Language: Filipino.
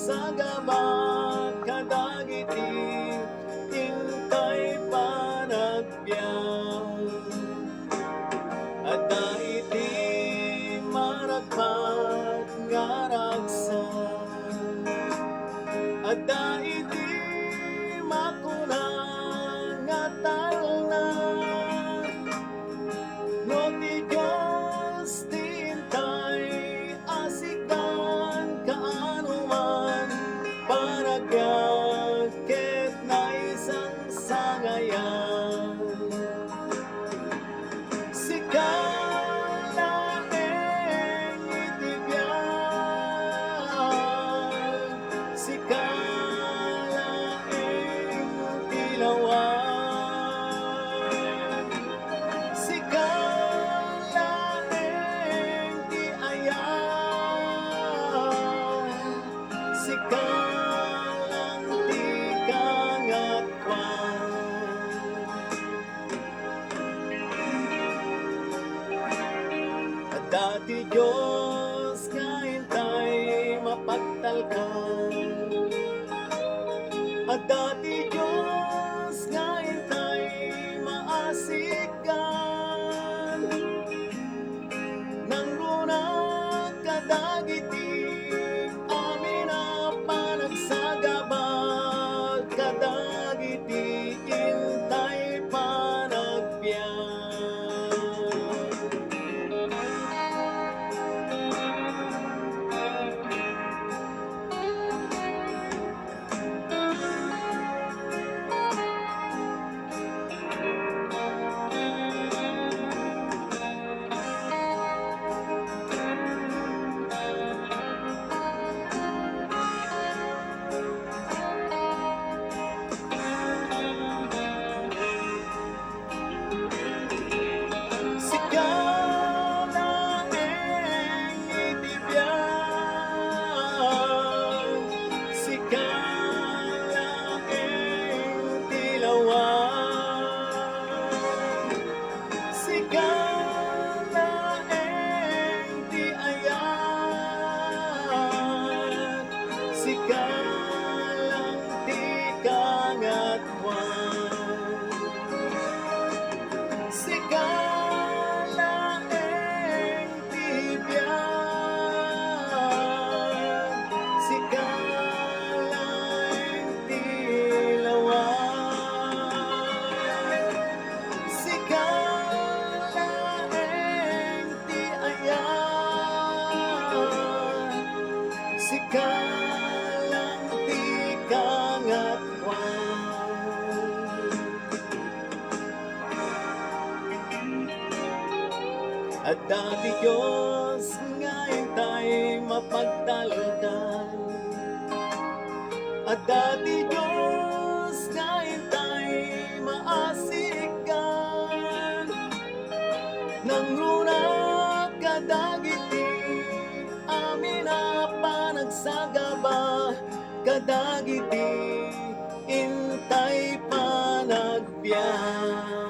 panagsagaba kadagiti intay panagbiang adda iti maragpat nga ragsan adda iti makunang nga talna no ti Diyos ti intay asikan kaano man paragyak ket na isang sangayan sikalaeng itibiyag sikalaeng tilawan sikalaeng ti ayan sikalang ti kangatwan dati Diyos kaintay mapagtalkan at dati Diyos kaintay maasikan nang runag kadagiti amin na panagsagaba kadagiti intay panagbiang sikalaeng itibiyag sikalaeng tilawan sikalaeng ti ayan sikalang ti kangatwan sikalaeng tibiyag sikalaeng tilawan sikalaeng ti ayan sikalang ti kangatwan at dati Diyos nga intay mapagtalkan at dati Diyos nga intay maasikan nang runag kadagiti amin na panagsagaba kadagiti intay panagbiang